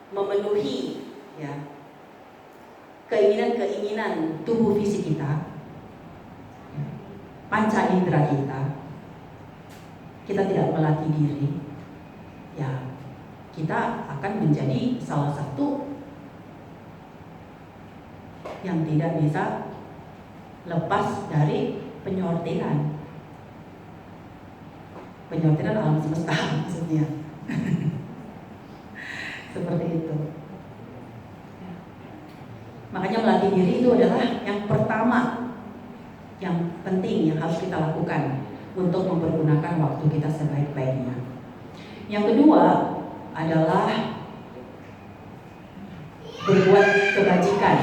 memenuhi ya keinginan-keinginan tubuh fisik kita, panca indera kita tidak melatih diri, ya kita akan menjadi salah satu yang tidak bisa lepas dari penyortiran alam semesta maksudnya. Seperti itu. Makanya melatih diri itu adalah yang pertama, yang penting yang harus kita lakukan untuk mempergunakan waktu kita sebaik-baiknya. Yang kedua adalah berbuat kebajikan.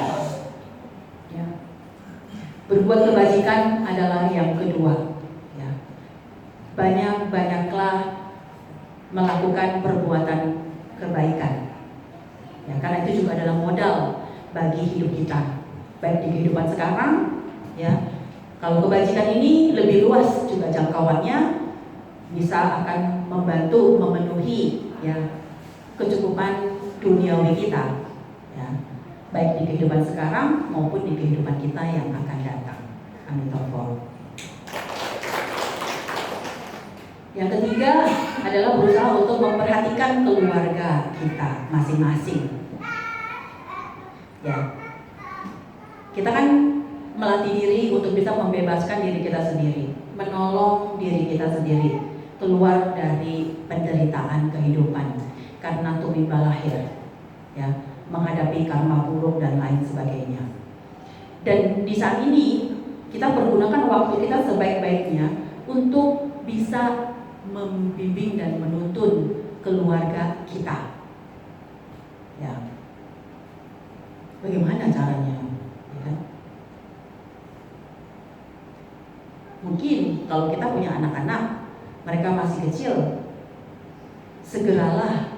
Ya. Berbuat kebajikan adalah yang kedua. Ya. Banyak-banyaklah melakukan perbuatan kebaikan. Ya, karena itu juga adalah modal bagi hidup kita, baik di kehidupan sekarang, ya. Kalau kebajikan ini lebih luas juga jangkauannya, bisa akan membantu memenuhi ya kecukupan duniawi kita, ya, baik di kehidupan sekarang maupun di kehidupan kita yang akan datang. Amin. Yang ketiga adalah berusaha untuk memperhatikan keluarga kita masing-masing. Ya, kita kan melatih diri untuk bisa membebaskan diri kita sendiri, menolong diri kita sendiri keluar dari penderitaan kehidupan karena tumiba lahir, ya, menghadapi karma buruk dan lain sebagainya. Dan di saat ini kita pergunakan waktu kita sebaik-baiknya untuk bisa membimbing dan menuntun keluarga kita. Ya, bagaimana caranya? Ya kan? Mungkin kalau kita punya anak-anak, mereka masih kecil, segeralah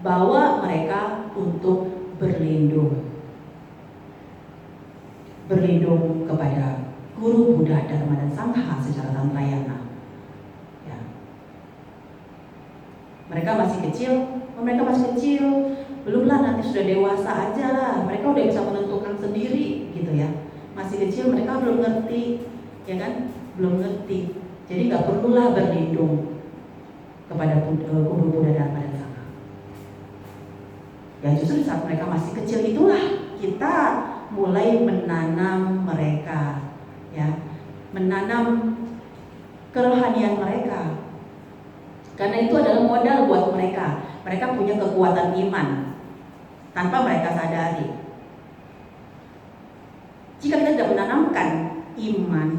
bawa mereka untuk berlindung kepada Guru Buddha Dharma dan Sangha secara Tantrayana. Ya. Mereka masih kecil, belumlah nanti sudah dewasa aja lah, mereka udah bisa menentukan sendiri gitu ya. Masih kecil mereka belum ngerti, ya kan? Belum ngerti. Jadi nggak perlulah berlindung kepada Guru Buddha Dharma dan Sangha. Ya justru saat mereka masih kecil itulah kita mulai menanam mereka, ya, menanam kerohanian mereka. Karena itu adalah modal buat mereka. Mereka punya kekuatan iman tanpa mereka sadari. Jika kita tidak menanamkan iman,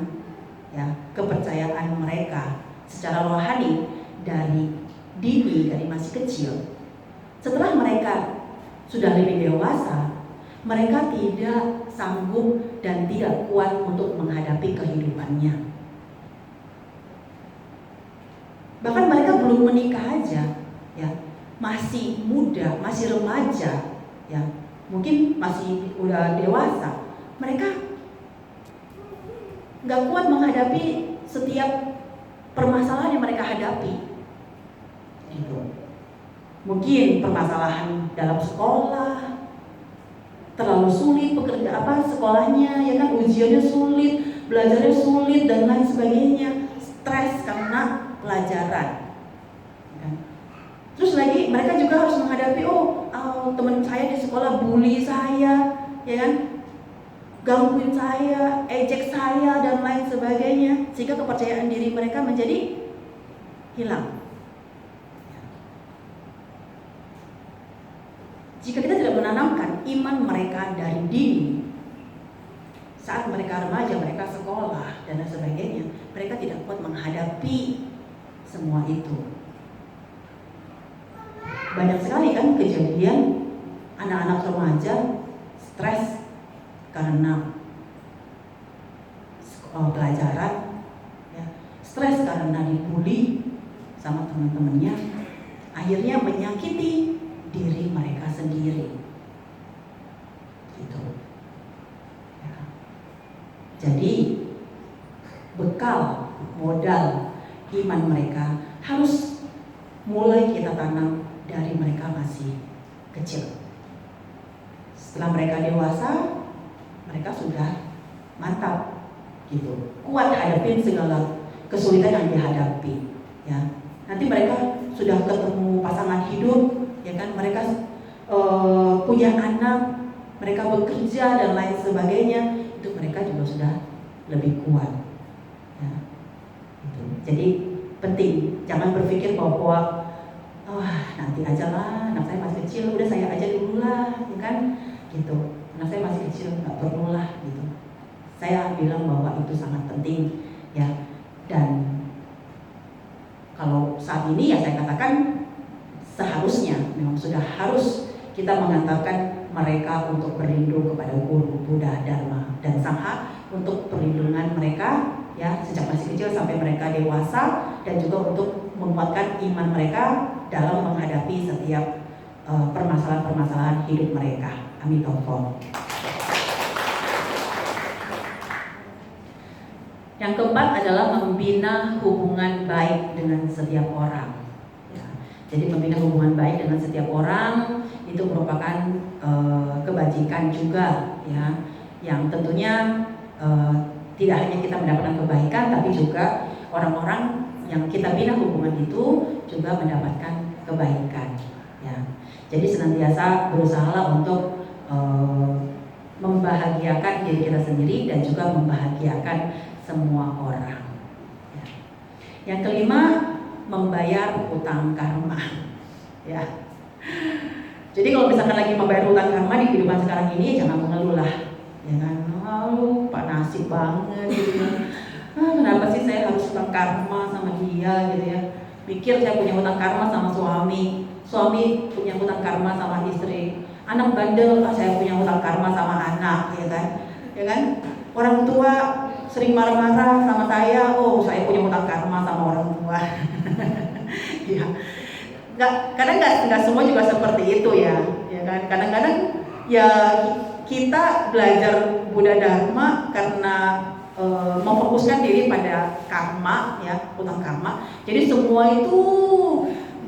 ya, kepercayaan mereka secara rohani dari dini, dari masih kecil, setelah mereka sudah lebih dewasa, mereka tidak sanggup dan tidak kuat untuk menghadapi kehidupannya. Bahkan mereka belum menikah aja, ya, masih muda, masih remaja, ya, mungkin masih udah dewasa, mereka nggak kuat menghadapi setiap permasalahan yang mereka hadapi. Gitu. Mungkin permasalahan dalam sekolah, terlalu sulit sekolahnya, ya kan, ujiannya sulit, belajarnya sulit dan lain sebagainya, stres karena pelajaran. Ya. Terus lagi mereka juga harus menghadapi teman saya di sekolah bully saya, ya kan, gangguin saya, ejek saya dan lain sebagainya, sehingga kepercayaan diri mereka menjadi hilang. Jika kita tidak menanamkan iman mereka dari dini, saat mereka remaja, mereka sekolah dan sebagainya, mereka tidak kuat menghadapi semua itu. Banyak sekali kan kejadian anak-anak remaja stres karena pelajaran, ya, stres karena dibully sama teman-temannya, akhirnya menyakiti diri mereka sendiri. Gitu. Ya. Jadi bekal modal iman mereka harus mulai kita tanam dari mereka masih kecil. Setelah mereka dewasa, mereka sudah mantap gitu, kuat hadapin segala kesulitan yang dihadapi ya. Nanti mereka sudah ketemu pasangan hidup ya kan, mereka punya anak, mereka bekerja dan lain sebagainya, itu mereka juga sudah lebih kuat ya. Gitu. Jadi penting, jangan berpikir bahwa nanti aja lah, anak saya masih kecil, udah saya aja dulu lah ya kan gitu, anak saya masih kecil, nggak perlu lah gitu. Saya bilang bahwa itu sangat penting ya. Dan kalau saat ini ya saya katakan seharusnya memang sudah harus kita mengantarkan mereka untuk berlindung kepada guru, Buddha, Dharma, dan Sangha untuk perlindungan mereka ya sejak masih kecil sampai mereka dewasa, dan juga untuk menguatkan iman mereka dalam menghadapi setiap permasalahan-permasalahan hidup mereka. Amitofo. Yang keempat adalah membina hubungan baik dengan setiap orang. Ya, jadi membina hubungan baik dengan setiap orang itu merupakan kebajikan juga, ya, yang tentunya tidak hanya kita mendapatkan kebaikan, tapi juga orang-orang yang kita bina hubungan itu juga mendapatkan kebaikan. Ya, jadi senantiasa berusaha untuk membahagiakan diri kita sendiri dan juga membahagiakan semua orang. Ya. Yang kelima, membayar hutang karma. Ya. Jadi kalau misalkan lagi membayar hutang karma di kehidupan sekarang ini, jangan mengeluh lah. Jangan, Pak nasib banget gitu. Kenapa sih saya harus hutang karma sama dia gitu ya? Pikir saya punya hutang karma sama suami punya hutang karma sama istri, anak bandel, saya punya hutang karma sama anak, ya kan? Orang tua sering marah-marah sama saya, saya punya hutang karma sama orang tua. Ya, kadang nggak semua juga seperti itu ya kan? Kadang-kadang ya kita belajar Buddha Dharma karena memfokuskan diri pada karma, ya, hutang karma. Jadi semua itu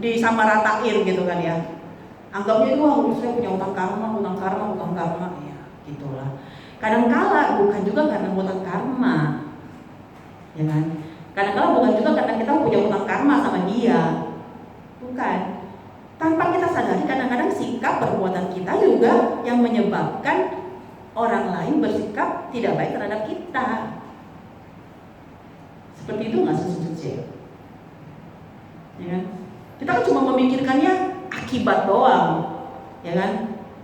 disamaratain gitu kan ya. Anggapnya itu saya punya hutang karma, ya, gitulah. Kadang-kala bukan juga karena hutang karma, ya kan? Kadang-kala bukan juga karena kita punya hutang karma sama dia, bukan. Tanpa kita sadari, kadang-kadang sikap perbuatan kita juga yang menyebabkan orang lain bersikap tidak baik terhadap kita. Seperti itu nggak Susu? Ya kan? Kita kan cuma memikirkannya akibat doang, ya kan?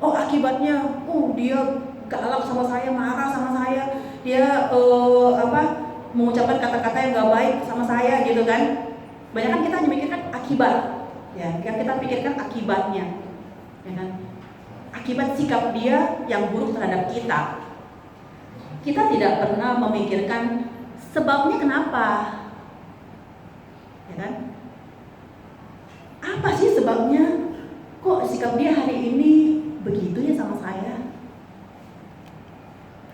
Akibatnya, dia galak sama saya, marah sama saya, dia mengucapkan kata-kata yang gak baik sama saya gitu kan. Banyak kan kita hanya memikirkan akibat, ya, yang kita pikirkan akibatnya, ya kan? Akibat sikap dia yang buruk terhadap kita. Kita tidak pernah memikirkan sebabnya kenapa, ya kan? Apa sih sebabnya? Kok sikap dia hari ini begitu ya sama saya?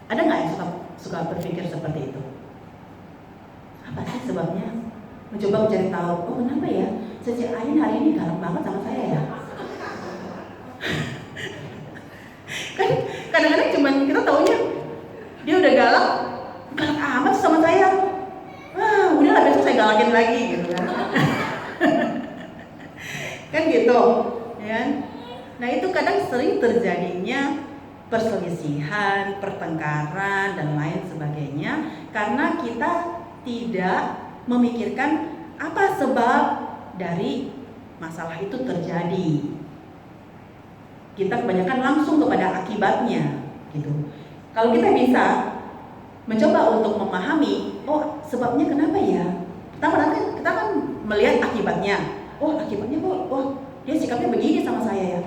Ada nggak yang suka berpikir seperti itu? Apa sih sebabnya? Mencoba mencari tahu. Kenapa ya? Sejak Ain hari ini galak banget sama saya ya? Kan kadang-kadang cuman kita taunya dia udah galak amat sama saya. Udahlah besok saya galakin lagi gitu kan. Kan gitu, ya. Nah itu kadang sering terjadinya perselisihan, pertengkaran dan lain sebagainya karena kita tidak memikirkan apa sebab dari masalah itu terjadi. Kita kebanyakan langsung kepada akibatnya, gitu. Kalau kita bisa mencoba untuk memahami, sebabnya kenapa ya? Pertama kita kan melihat akibatnya. Akibatnya dia sikapnya begini sama saya ya.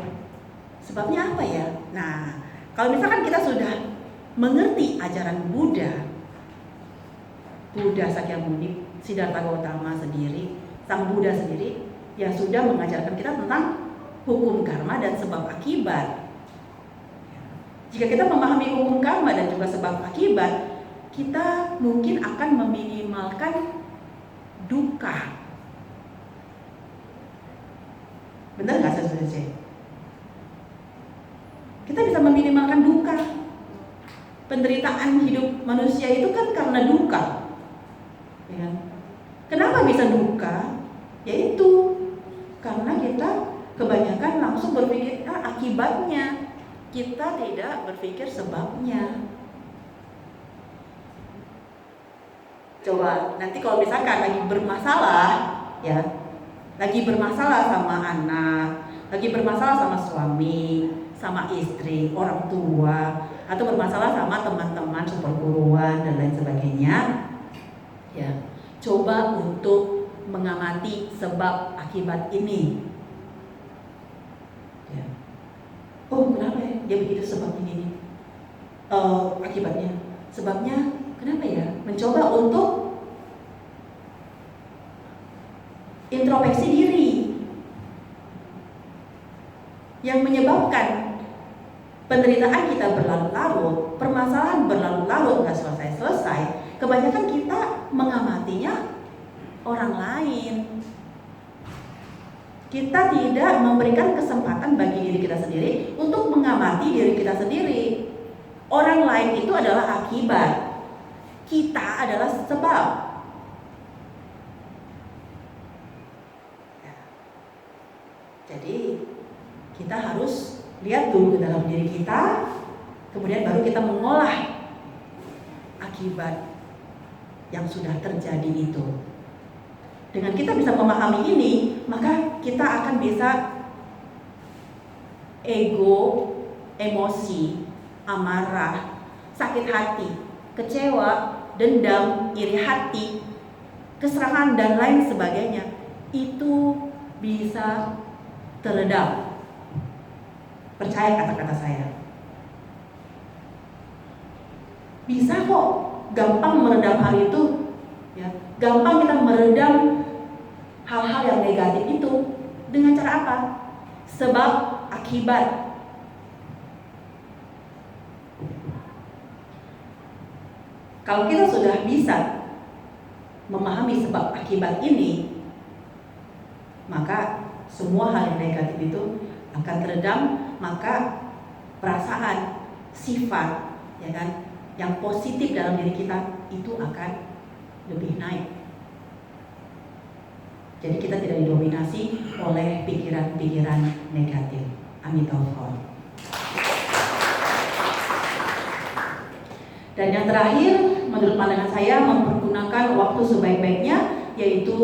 Sebabnya apa ya? Nah, kalau misalkan kita sudah mengerti ajaran Buddha Sakyamuni, Siddhartha Gautama sendiri, Sang Buddha sendiri, yang sudah mengajarkan kita tentang hukum karma dan sebab akibat. Jika kita memahami hukum karma dan juga sebab akibat, kita mungkin akan meminimalkan duka. Benar nggak Saudara? penderitaan hidup manusia itu kan karena duka, ya kan? Kenapa bisa duka? Yaitu karena kita kebanyakan langsung berpikir akibatnya, kita tidak berpikir sebabnya. Coba nanti kalau misalkan lagi bermasalah, ya, lagi bermasalah sama anak, lagi bermasalah sama suami, sama istri, orang tua, atau bermasalah sama teman-teman seperguruan dan lain sebagainya, ya, coba untuk mengamati sebab akibat ini. Ya. Oh, kenapa ya dia begitu, sebab ini akibatnya, sebabnya kenapa ya? Mencoba untuk introspeksi diri. Yang menyebabkan penderitaan kita berlarut-larut, permasalahan berlarut-larut nggak selesai-selesai, kebanyakan kita mengamatinya orang lain. Kita tidak memberikan kesempatan bagi diri kita sendiri untuk mengamati diri kita sendiri. Orang lain itu adalah akibat, kita adalah sebab. Jadi kita harus lihat dulu ke dalam diri kita, kemudian baru kita mengolah akibat yang sudah terjadi itu. Dengan kita bisa memahami ini, maka kita akan bisa ego, emosi, amarah, sakit hati, kecewa, dendam, iri hati, keserangan dan lain sebagainya itu bisa teredam. Percaya kata-kata saya. Bisa kok, gampang meredam hal itu, ya. Gampang kita meredam hal-hal yang negatif itu dengan cara apa? Sebab akibat. Kalau kita sudah bisa memahami sebab akibat ini, maka semua hal yang negatif itu akan teredam, maka perasaan, sifat, ya kan, yang positif dalam diri kita itu akan lebih naik. Jadi kita tidak didominasi oleh pikiran-pikiran negatif. Amin taufiq. Dan yang terakhir, menurut pandangan saya, mempergunakan waktu sebaik-baiknya, yaitu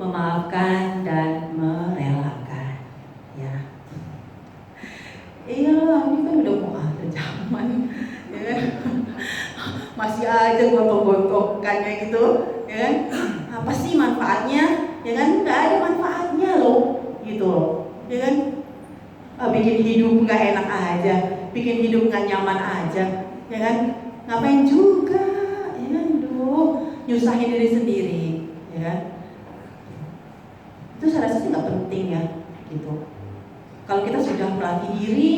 memaafkan dan merelakan. Ya, iya, ini kan udah mau akhir zaman, ya kan? Masih aja gontok-gontokannya gitu, ya kan? Apa sih manfaatnya? Ya kan, nggak ada manfaatnya loh, gitu, ya kan? Bikin hidup nggak enak aja, bikin hidup nggak nyaman aja, ya kan? Ngapain juga, ya kan? Nyusahin diri sendiri, ya kan? Itu saya rasa sih nggak penting ya, gitu. Kalau kita sudah melatih diri,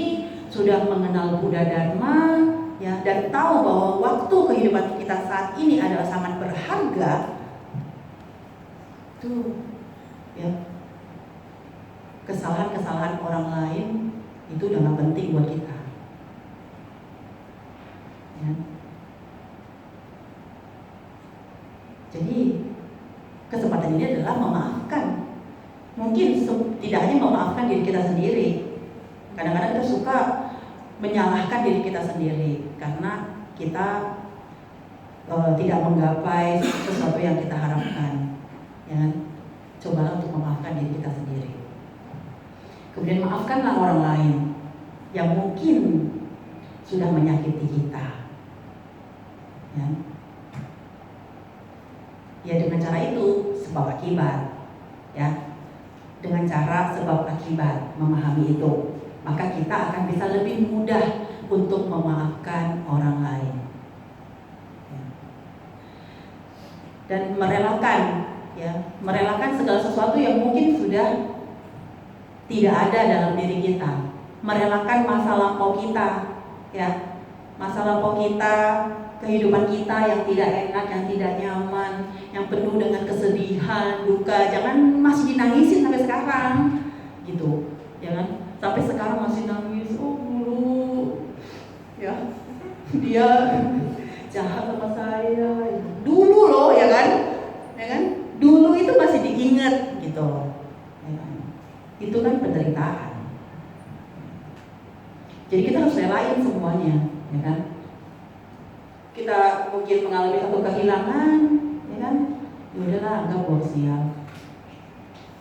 sudah mengenal Buddha Dharma, ya, dan tahu bahwa waktu kehidupan kita saat ini adalah sangat berharga, tuh, ya, kesalahan-kesalahan orang lain itu udah nggak penting buat kita. Ya. Jadi kesempatan ini adalah memaafkan. Mungkin tidak hanya memaafkan diri kita sendiri. Kadang-kadang kita suka menyalahkan diri kita sendiri karena kita tidak menggapai sesuatu yang kita harapkan. Ya, cobalah untuk memaafkan diri kita sendiri. Kemudian maafkanlah orang lain yang mungkin sudah menyakiti kita. Ya. Ya, dengan cara itu sebab akibat, ya, dengan cara sebab akibat memahami itu, maka kita akan bisa lebih mudah untuk memaafkan orang lain, ya. Dan merelakan, ya, merelakan segala sesuatu yang mungkin sudah tidak ada dalam diri kita, merelakan masa lampau kita, ya, masa lampau kita, kehidupan kita yang tidak enak, yang tidak nyaman, yang penuh dengan kesedihan, duka. Jangan masih dinangisin sampai sekarang, gitu. Jangan sampai sekarang masih nangis. Oh dulu, ya, dia itu kan penderitaan. Jadi kita harus relain semuanya, ya kan? Kita mungkin mengalami satu kehilangan, ya kan? Ya udahlah, anggap buang sial.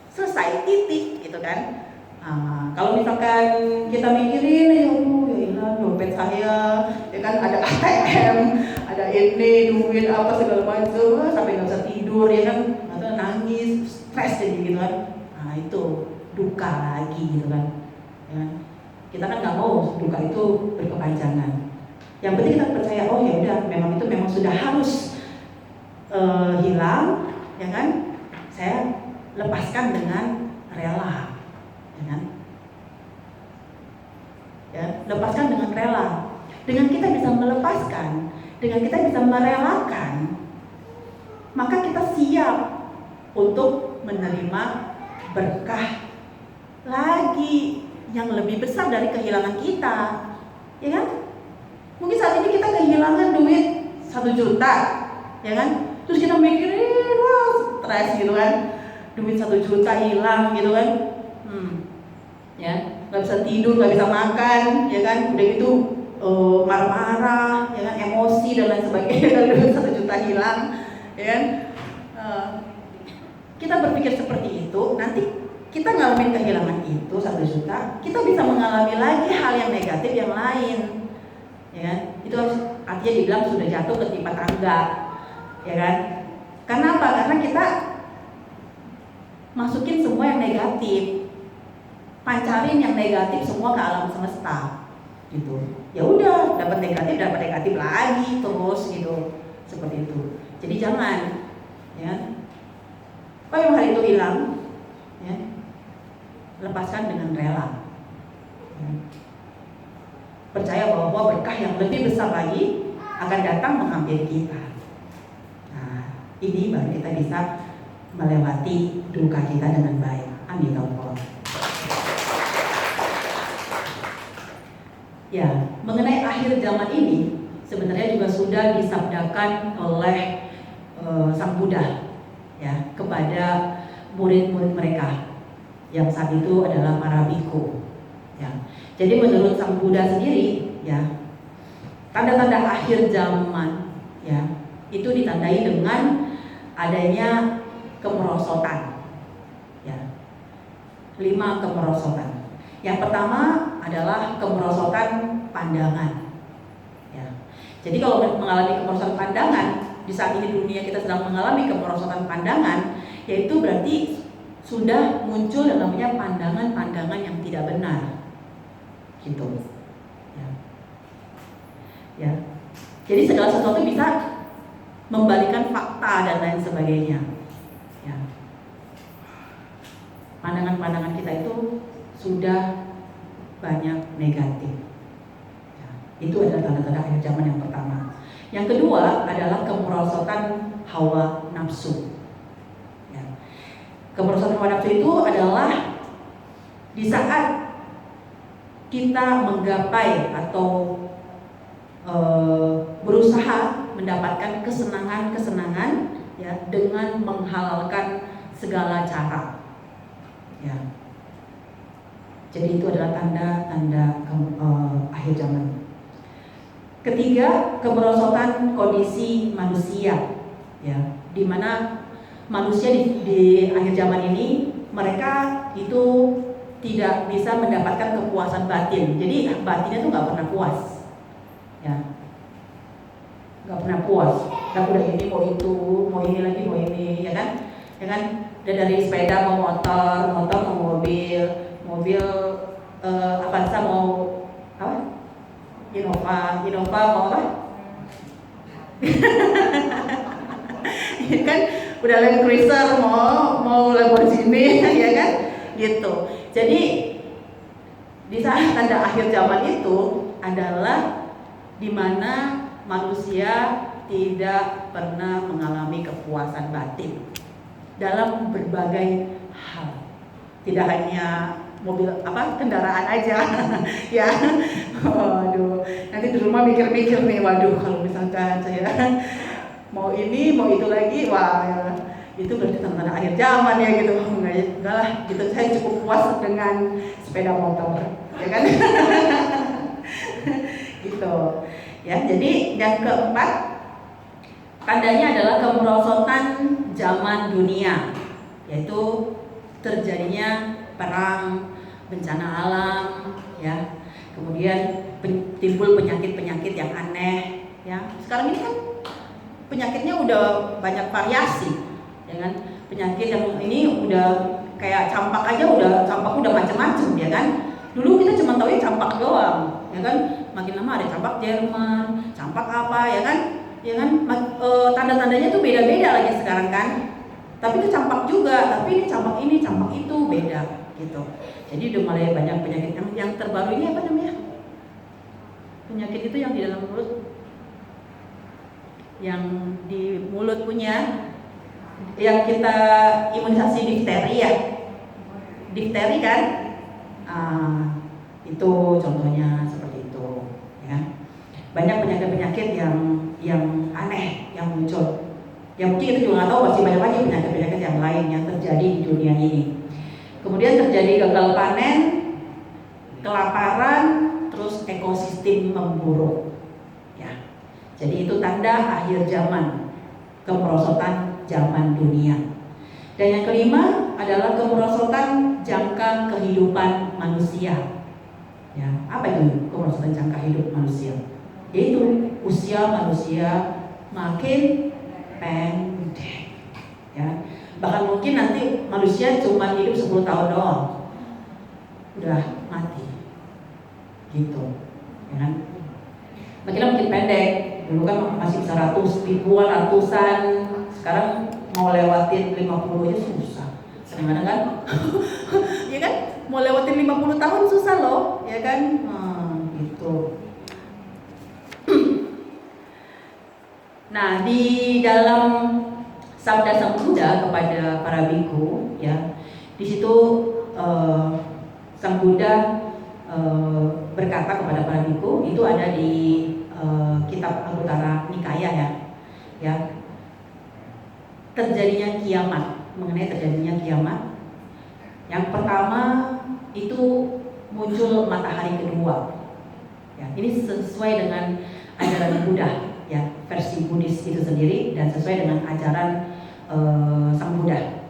Selesai, titik, gitu kan? Kalau misalkan kita mikirin, ya hilang dompet saya, ya kan, ada ATM, ada ini, duit apa segala macam, sampai nggak bisa tidur, ya kan, atau nangis, stres jadi gitu kan. Nah itu duka lagi gitu kan. Ya. Kita kan nggak mau duka itu berkepanjangan. Yang penting kita percaya, oh ya udah, memang itu memang sudah harus hilang, ya kan? Saya lepaskan dengan rela. Ya, lepaskan dengan rela. Dengan kita bisa melepaskan, dengan kita bisa merelakan, maka kita siap untuk menerima berkah lagi yang lebih besar dari kehilangan kita, ya kan? Mungkin saat ini kita kehilangan duit 1 juta, ya kan? Terus kita mikirin, wah stres gitu kan, duit 1 juta hilang gitu kan, ya. Nggak bisa tidur, nggak bisa makan, ya kan? Udah gitu marah-marah, ya kan? Emosi dan lain sebagainya dari duit 1 juta hilang, ya kan? Kita berpikir seperti itu, nanti kita ngalamin kehilangan itu 1 juta, kita bisa mengalami lagi hal yang negatif yang lain, ya kan? Itu artinya dibilang sudah jatuh ke timpa tangga, ya kan? Karena apa? Karena kita masukin semua yang negatif. Pancarin yang negatif semua ke alam semesta, gitu. Ya udah, dapat negatif lagi terus gitu, seperti itu. Jadi jangan, ya. Kalau yang hari itu hilang, ya, lepaskan dengan rela. Ya. Percaya bahwa berkah yang lebih besar lagi akan datang menghampiri kita. Nah, ini baru kita bisa melewati duka kita dengan baik. Amin ya Allah. Ya, mengenai akhir zaman ini sebenarnya juga sudah disabdakan oleh Sang Buddha, ya, kepada murid-murid mereka yang saat itu adalah para biku. Ya, jadi menurut Sang Buddha sendiri, ya, tanda-tanda akhir zaman, ya, itu ditandai dengan adanya kemerosotan, ya, 5 kemerosotan. Yang pertama adalah kemerosotan pandangan. Ya. Jadi kalau mengalami kemerosotan pandangan, di saat ini dunia kita sedang mengalami kemerosotan pandangan, yaitu berarti sudah muncul yang namanya pandangan-pandangan yang tidak benar, gitu. Ya. Ya. Jadi segala sesuatu bisa membalikan fakta dan lain sebagainya. Ya. Pandangan-pandangan kita itu sudah banyak negatif. Ya, itu adalah tanda-tanda akhir zaman yang pertama. Yang kedua adalah kemerosotan hawa nafsu. Ya. Kemerosotan hawa nafsu itu adalah di saat kita menggapai atau berusaha mendapatkan kesenangan-kesenangan, ya, dengan menghalalkan segala cara. Ya. Jadi itu adalah tanda-tanda akhir zaman. Ketiga, kemerosotan kondisi manusia, ya, di mana manusia di akhir zaman ini mereka itu tidak bisa mendapatkan kepuasan batin. Jadi batinnya tuh nggak pernah puas, ya, nggak pernah puas. Dan udah ini mau itu, mau ini lagi, mau ini, ya kan, ya kan. Dan dari sepeda mau motor, motor mau mobil Avanza mau apa? Innova mau apa? Kan udah Land Cruiser mau Lamborghini, ya kan? Gitu. Jadi di saat tanda akhir zaman itu adalah di mana manusia tidak pernah mengalami kepuasan batin dalam berbagai hal. Tidak hanya mobil kendaraan aja, ya. Waduh, nanti di rumah mikir-mikir nih, waduh kalau misalkan saya mau ini mau itu lagi, wah, itu berarti tanda-tanda akhir zaman ya gitu. Enggak lah, gitu saya cukup puas dengan sepeda motor, ya kan? Gitu. Ya, jadi yang keempat tandanya adalah kemerosotan zaman dunia, yaitu terjadinya perang, bencana alam, ya. Kemudian timbul penyakit-penyakit yang aneh, ya. Sekarang ini kan penyakitnya udah banyak variasi, ya kan? Penyakit yang ini udah kayak campak aja, campak udah macam-macam, ya kan? Dulu kita cuma tahu ya campak doang, ya kan? Makin lama ada campak Jerman, campak apa, ya kan? Ya kan? Tanda-tandanya tuh beda-beda lagi sekarang kan? Tapi itu campak juga, tapi ini campak itu beda, gitu. Jadi udah mulai banyak penyakit yang terbaru ini apa namanya? Penyakit itu yang di dalam mulut, yang di mulut punya, yang kita imunisasi difteri ya, difteri kan? Itu contohnya seperti itu, ya. Banyak penyakit-penyakit yang aneh yang muncul. Ya mungkin kita juga nggak tahu, masih banyak lagi penyakit-penyakit yang lain yang terjadi di dunia ini. Kemudian terjadi gagal panen, kelaparan, terus ekosistem memburuk. Ya. Jadi itu tanda akhir zaman, kemerosotan zaman dunia. Dan yang kelima adalah kemerosotan jangka kehidupan manusia. Ya, apa itu kemerosotan jangka hidup manusia? Yaitu usia manusia makin pendek. Ya. Bahkan mungkin nanti manusia cuma hidup 10 tahun doang, udah mati, gitu, ya kan? Makin pendek. Dulu kan masih bisa ribuan, ratusan. Sekarang mau lewatin 50 aja susah. Kadang-kadang kan, ya kan? Mau lewatin 50 tahun susah loh, ya kan? Gitu. Nah, di dalam Sabda Sang Buddha kepada para biku, ya, di situ Sang Buddha berkata kepada para biku, itu ada di kitab Anguttara Nikaya, ya, terjadinya kiamat, mengenai terjadinya kiamat. Yang pertama itu muncul matahari kedua, ya, ini sesuai dengan ajaran Buddha, ya, versi Buddhis itu sendiri, dan sesuai dengan ajaran Sang Buddha,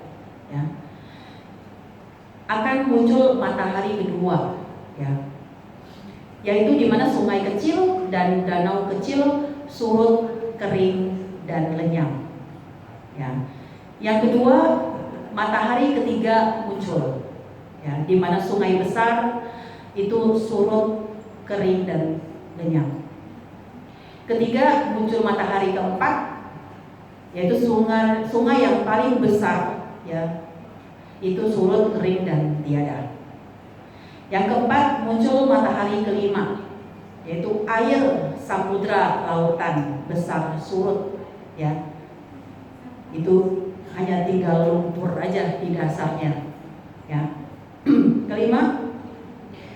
ya. Akan muncul matahari kedua, ya, yaitu di mana sungai kecil dan danau kecil surut, kering, dan lenyap, ya. Yang kedua, matahari ketiga muncul, ya, di mana sungai besar itu surut, kering, dan lenyap. Ketiga, muncul matahari keempat, yaitu sungai yang paling besar, ya, itu surut, kering, dan tiada. Yang keempat, muncul matahari kelima, yaitu air samudra lautan besar surut, ya, itu hanya tinggal lumpur aja di dasarnya, ya. Kelima,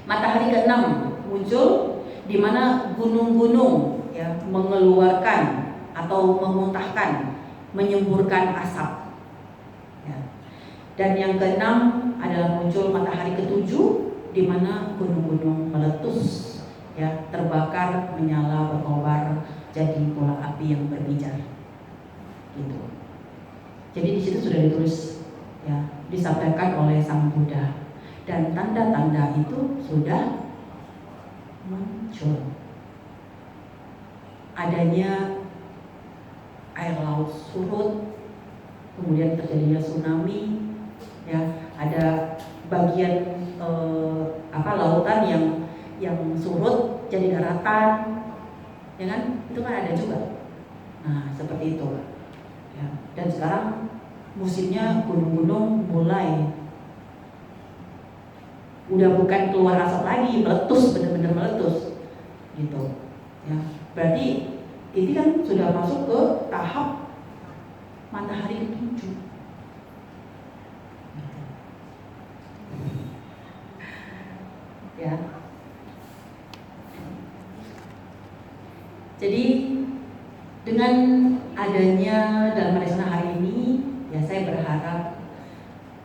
matahari keenam muncul, di mana gunung-gunung, ya, mengeluarkan atau memuntahkan, menyemburkan asap, ya. Dan yang keenam adalah muncul matahari ketujuh, di mana gunung-gunung meletus, ya, terbakar, menyala, berkobar, jadi bola api yang berbijar, gitu. Jadi di situ sudah ditulis, ya, disampaikan oleh Sang Buddha, dan tanda-tanda itu sudah muncul. Adanya air laut surut, kemudian terjadinya tsunami, ya, ada bagian lautan yang surut jadi daratan, ya kan? Itu kan ada juga. Nah, seperti itu, ya. Dan sekarang musimnya gunung-gunung mulai udah bukan keluar asap lagi, meletus, benar-benar meletus, gitu, ya. Berarti ini kan sudah masuk ke tahap matahari ketujuh. Ya. Jadi dengan adanya dalam Maresana hari ini, ya, saya berharap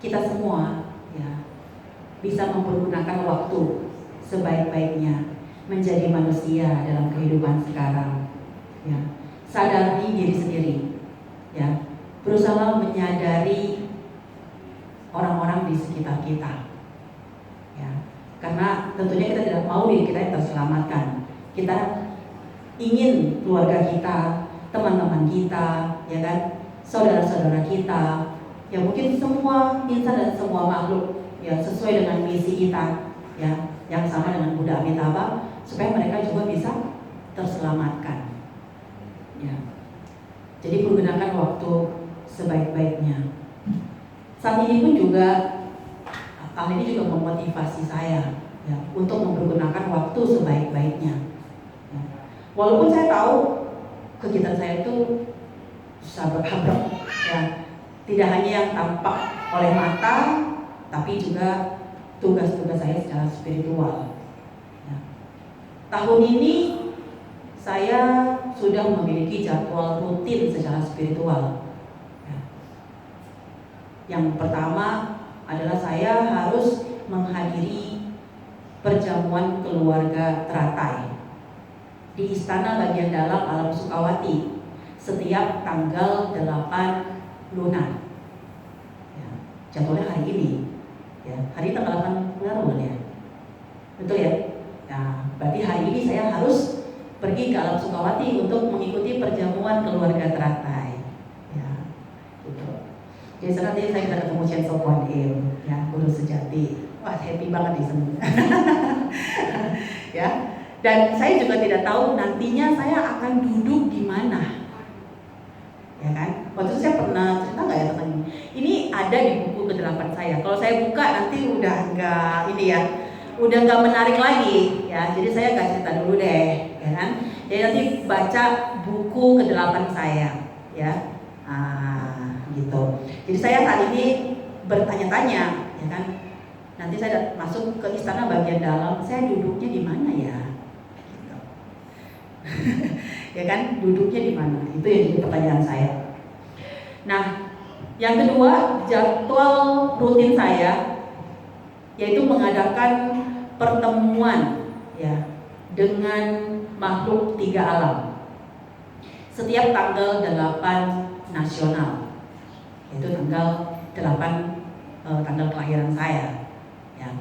kita semua ya bisa mempergunakan waktu sebaik-baiknya menjadi manusia dalam kehidupan sekarang. Ya, sadari diri sendiri. Ya, berusaha menyadari orang-orang di sekitar kita. Ya, karena tentunya kita tidak mau diri kita yang terselamatkan. Kita ingin keluarga kita, teman-teman kita, ya kan, saudara-saudara kita, ya mungkin semua insan dan semua makhluk ya sesuai dengan misi kita, ya yang sama dengan Buddha Amitabha, supaya mereka juga bisa terselamatkan. Ya, jadi menggunakan waktu sebaik-baiknya. Saat ini pun juga hal ini juga memotivasi saya ya, untuk mempergunakan waktu sebaik-baiknya. Ya. Walaupun saya tahu kegiatan saya itu sabrek-sabrek, ya, tidak hanya yang tampak oleh mata, tapi juga tugas-tugas saya secara spiritual. Ya. Tahun ini saya sudah memiliki jadwal rutin secara spiritual. Ya. Yang pertama adalah saya harus menghadiri perjamuan keluarga teratai di Istana Bagian Dalam Alam Sukawati setiap tanggal 8 Lunar. Ya, jadwalnya hari ini. Ya, hari tanggal 8 Lunar bukan ya? Betul ya? Nah, berarti hari ini saya harus pergi ke Alam Sukawati untuk mengikuti perjamuan keluarga teratai. Ya, gitu. Jadi nanti saya bisa ketemu Chen Sokuan Im, ya, guru sejati. Wah, happy banget di sana. Ya. Dan saya juga tidak tahu nantinya saya akan duduk di mana. Ya kan? Waktu itu saya pernah cerita nggak ya tentang ini? Ini ada di buku ke-8 saya. Kalau saya buka nanti udah nggak ini ya, udah nggak menarik lagi ya. Jadi saya nggak cerita dulu deh, ya kan? Jadi nanti baca buku ke-8 saya, ya. Gitu. Jadi saya saat ini bertanya-tanya, ya kan? Nanti saya masuk ke Istana Bagian Dalam, saya duduknya di mana ya? Gitu. Ya kan, duduknya di mana? Itu yang jadi pertanyaan saya. Nah, yang kedua, jadwal rutin saya yaitu mengadakan pertemuan ya dengan makhluk 3 alam setiap tanggal 8 nasional, yaitu tanggal 8 tanggal kelahiran saya. Ya.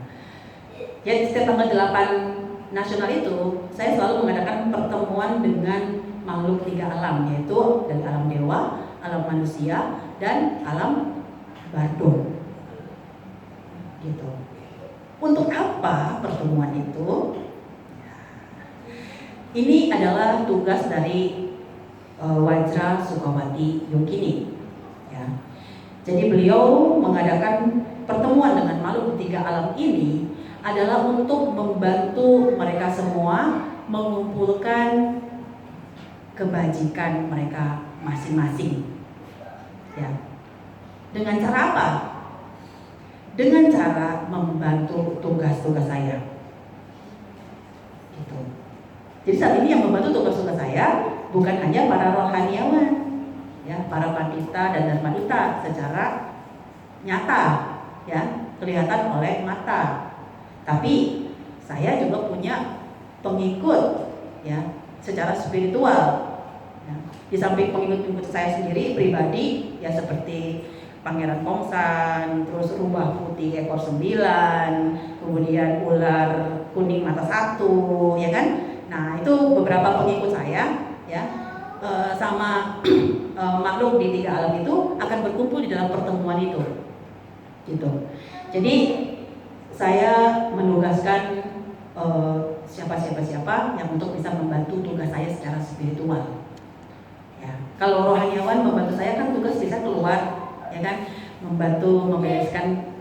Jadi setiap tanggal 8 nasional itu saya selalu mengadakan pertemuan dengan makhluk 3 alam, yaitu dari alam dewa, alam manusia, dan alam bardo. Gitu. Untuk apa pertemuan itu? Ini adalah tugas dari Wajra Sukawati Yogini. Ya. Jadi beliau mengadakan pertemuan dengan makhluk 3 alam ini adalah untuk membantu mereka semua mengumpulkan kebajikan mereka masing-masing. Ya. Dengan cara apa? Dengan cara membantu tugas-tugas saya. Gitu. Jadi saat ini yang membantu tugas-tugas saya bukan hanya para rohaniawan, ya, para pandita dan dharmaduta secara nyata, ya, kelihatan oleh mata. Tapi saya juga punya pengikut, ya, secara spiritual. Ya. Di samping pengikut-pengikut saya sendiri pribadi, ya seperti Pangeran Kongsan, terus rubah putih ekor 9, kemudian ular kuning mata 1, ya kan? Nah, itu beberapa pengikut saya, ya, sama makhluk di 3 alam itu akan berkumpul di dalam pertemuan itu, gitu. Jadi saya menugaskan siapa yang untuk bisa membantu tugas saya secara spiritual. Ya, kalau rohaniawan membantu saya kan tugas bisa keluar, ya kan, membantu membereskan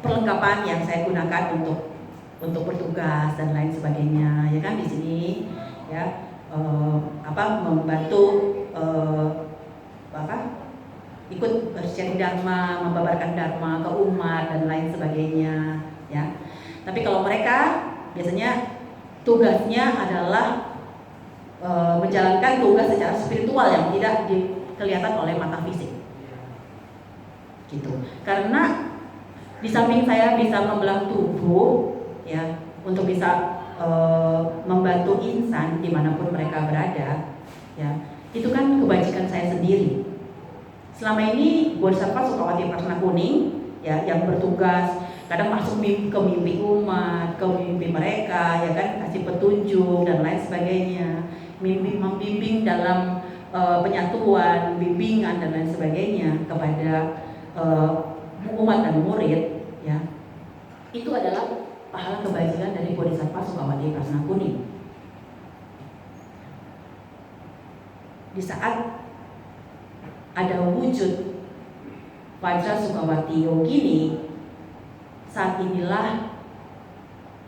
perlengkapan yang saya gunakan untuk bertugas dan lain sebagainya, ya kan, di sini, ya, membantu ikut bersyaring dharma, membabarkan dharma ke umat dan lain sebagainya, ya. Tapi kalau mereka biasanya tugasnya adalah menjalankan tugas secara spiritual yang tidak kelihatan oleh mata fisik. gitu. Karena di samping saya bisa membelah tubuh, ya, untuk bisa membantu insan dimanapun mereka berada, ya, itu kan kebajikan saya sendiri. Selama ini Bodhisattva Sukawati Prasna Kuning, ya, yang bertugas kadang masuk ke mimpi umat, ke mimpi mereka, ya kan, kasih petunjuk dan lain sebagainya, membimbing dalam penyatuan, bimbingan dan lain sebagainya kepada umat dan murid, ya, itu adalah pahala kebajikan dari Bodhisattva Sukawati Prasna Kuning. Di saat ada wujud Vajra Sukawati Yogini, saat inilah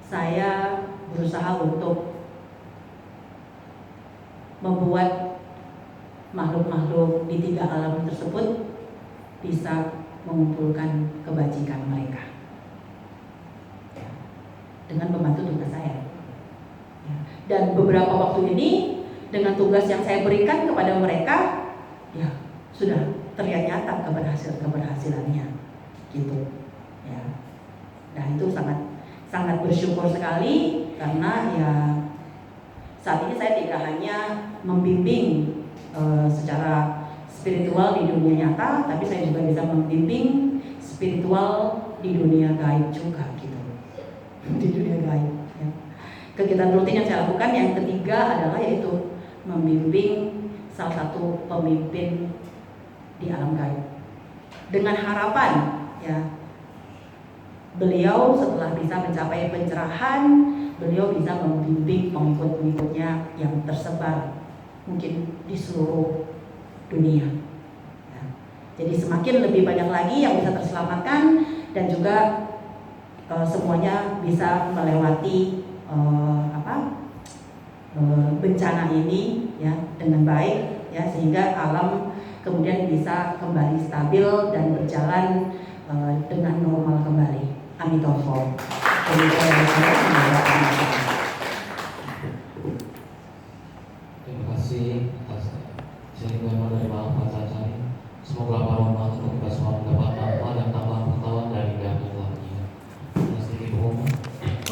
saya berusaha untuk membuat makhluk-makhluk di 3 alam tersebut bisa mengumpulkan kebajikan mereka dengan membantu tugas saya. Dan beberapa waktu ini dengan tugas yang saya berikan kepada mereka, ya, sudah terlihat nyata keberhasilannya, gitu, ya. Nah, itu sangat bersyukur sekali karena ya saat ini saya tidak hanya membimbing secara spiritual di dunia nyata, tapi saya juga bisa membimbing spiritual di dunia gaib juga, gitu, di dunia gaib. Ya. Kegiatan rutin yang saya lakukan yang ketiga adalah yaitu membimbing salah satu pemimpin di alam gaib dengan harapan, ya, beliau setelah bisa mencapai pencerahan, beliau bisa membimbing pengikut-pengikutnya yang tersebar mungkin di seluruh dunia, ya. Jadi semakin lebih banyak lagi yang bisa terselamatkan dan juga semuanya bisa melewati bencana ini, ya, dengan baik, ya, sehingga alam kemudian bisa kembali stabil dan berjalan dengan normal kembali. Amitofo. Terima kasih atas sharing dari Maaf Pak Cacari. Semoga para umat untuk kita semua mendapat manfaat dan tambahan pengetahuan dari yang telah ini. Sedikit pengumuman.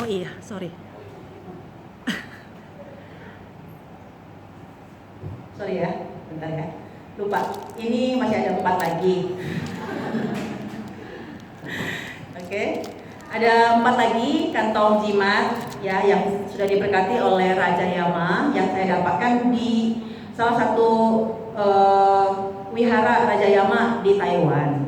Oh iya, sorry. Sorry ya, bentar ya. Lupa, ini masih ada 4 lagi. Oke, ada 4 lagi kantong jimat, ya, yang sudah diberkati oleh Raja Yama yang saya dapatkan di salah satu wihara Raja Yama di Taiwan.